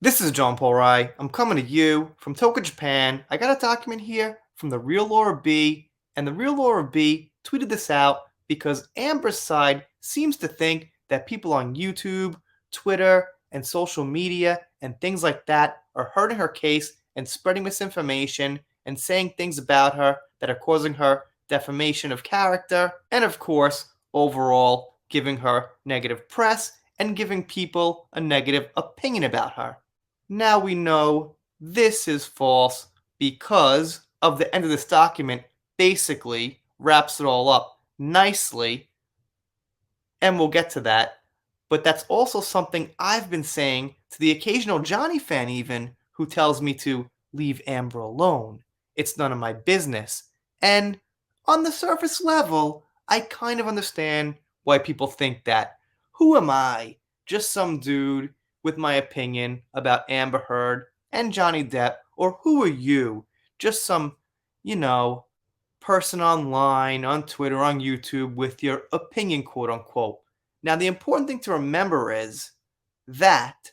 This is John Paul Rai. I'm coming to you from Tokyo, Japan. I got a document here from the Real Laura B, and the Real Laura B tweeted this out because Amber's side seems to think that people on YouTube, Twitter, and social media and things like that are hurting her case and spreading misinformation and saying things about her that are causing her defamation of character, and of course, overall, giving her negative press and giving people a negative opinion about her. Now we know this is false because of the end of this document basically wraps it all up nicely, and we'll get to that. But that's also something I've been saying to the occasional Johnny fan, even, who tells me to leave Amber alone. It's none of my business. And on the surface level, I kind of understand why people think that. Who am I? Just some dude with my opinion about Amber Heard and Johnny Depp, or who are you? Just some, you know, person online, on Twitter, on YouTube with your opinion, quote unquote. Now, the important thing to remember is that,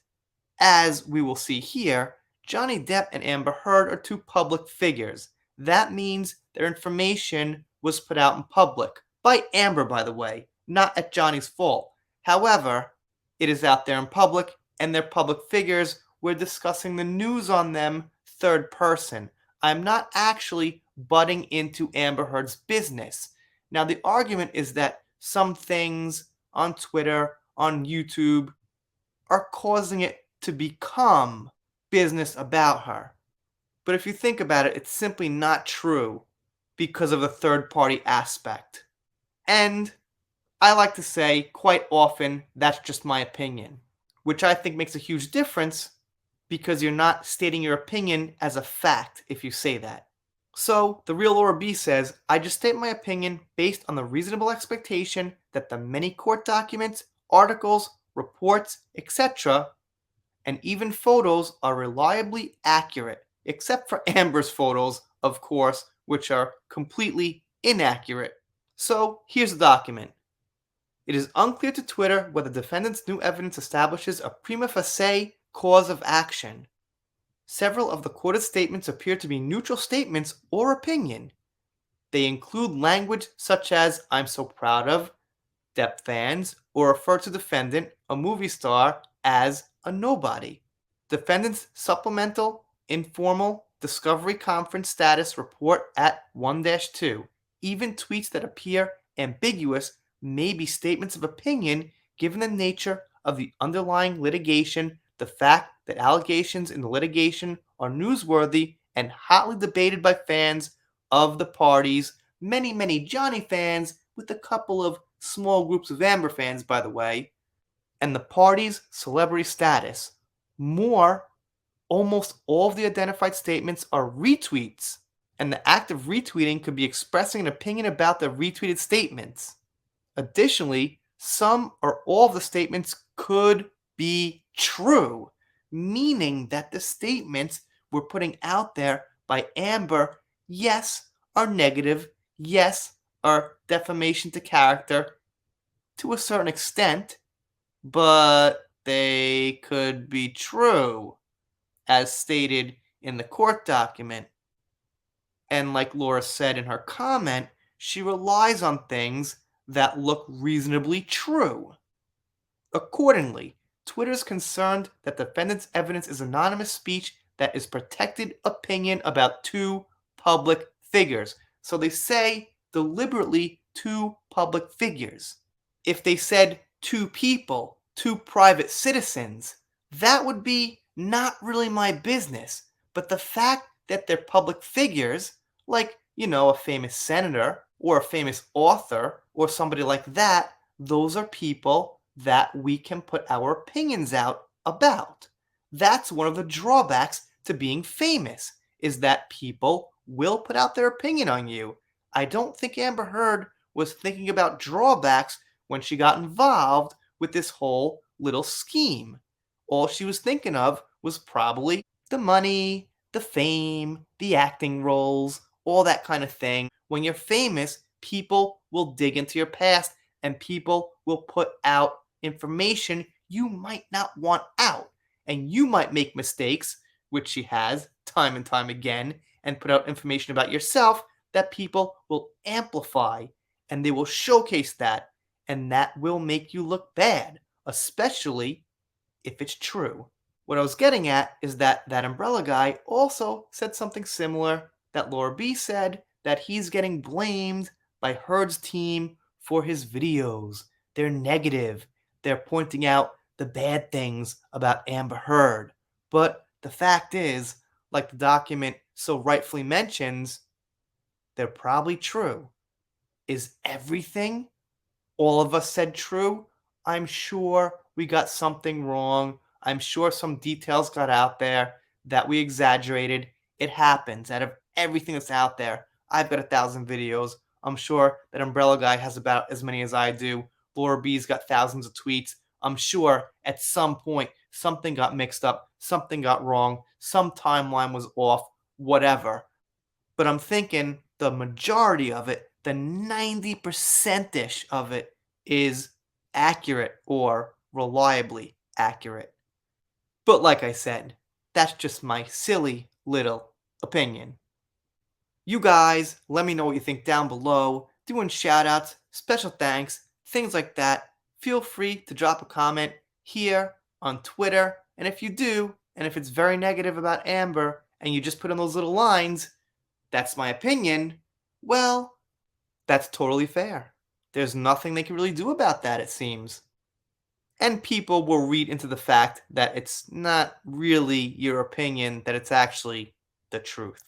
as we will see here, Johnny Depp and Amber Heard are two public figures. That means their information was put out in public. By Amber, by the way, not at Johnny's fault. However, it is out there in public, and they're public figures. We're discussing the news on them third person. I'm not actually butting into Amber Heard's business. Now, the argument is that some things on Twitter, on YouTube, are causing it to become business about her. But if you think about it, it's simply not true because of the third party aspect. And I like to say quite often that's just my opinion, which I think makes a huge difference because you're not stating your opinion as a fact if you say that. So, the real Laura B says, I just state my opinion based on the reasonable expectation that the many court documents, articles, reports, etc., and even photos are reliably accurate, except for Amber's photos, of course, which are completely inaccurate. So, here's the document. It is unclear to Twitter whether defendant's new evidence establishes a prima facie cause of action. Several of the quoted statements appear to be neutral statements or opinion. They include language such as I'm so proud of, Depp fans, or refer to defendant, a movie star, as a nobody. Defendant's supplemental, informal, discovery conference status report at 1-2. Even tweets that appear ambiguous may be statements of opinion given the nature of the underlying litigation, the fact that allegations in the litigation are newsworthy and hotly debated by fans of the parties, many Johnny fans, with a couple of small groups of Amber fans, by the way, and the party's celebrity status. More, almost all of the identified statements are retweets, and the act of retweeting could be expressing an opinion about the retweeted statements. Additionally, some or all of the statements could be true, meaning that the statements we're putting out there by Amber, yes, are negative, yes, are defamation to character to a certain extent, but they could be true, as stated in the court document. And like Laura said in her comment, she relies on things that look reasonably true. Accordingly, Twitter is concerned that defendant's evidence is anonymous speech that is protected opinion about two public figures. So they say deliberately two public figures. If they said two people, two private citizens, that would be not really my business. But the fact that they're public figures, like, a famous senator or a famous author or somebody like that, those are people that we can put our opinions out about. That's one of the drawbacks to being famous, is that people will put out their opinion on you. I don't think Amber Heard was thinking about drawbacks when she got involved with this whole little scheme. All she was thinking of was probably the money, the fame, the acting roles, all that kind of thing. When you're famous, people will dig into your past and people will put out information you might not want out. and you might make mistakes, which she has time and time again, and put out information about yourself that people will amplify and they will showcase that, and that will make you look bad, especially if it's true. What I was getting at is that that umbrella guy also said something similar that Laura B said, that he's getting blamed by Heard's team for his videos. They're negative. They're pointing out the bad things about Amber Heard. But the fact is, like the document so rightfully mentions, they're probably true. Is everything all of us said true? I'm sure we got something wrong. I'm sure some details got out there that we exaggerated. It happens. Out of everything that's out there, I've got 1,000 videos. I'm sure that Umbrella Guy has about as many as I do. Laura B's got thousands of tweets. I'm sure at some point something got mixed up, something got wrong, some timeline was off, whatever. But I'm thinking the majority of it, the 90% ish of it, is accurate or reliably accurate. But like I said, that's just my silly little opinion. You guys, let me know what you think down below. Doing shoutouts, special thanks, things like that. Feel free to drop a comment here on Twitter. And if you do, and if it's very negative about Amber, and you just put in those little lines, that's my opinion, well, that's totally fair. There's nothing they can really do about that, it seems. And people will read into the fact that it's not really your opinion, that it's actually the truth.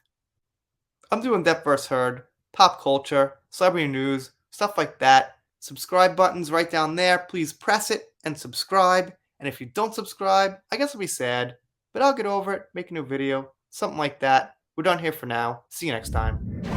I'm doing Depth vs. Heard, pop culture, celebrity news, stuff like that. Subscribe button's right down there. Please press it and subscribe. And if you don't subscribe, I guess I'll be sad, but I'll get over it, make a new video, something like that. We're done here for now. See you next time.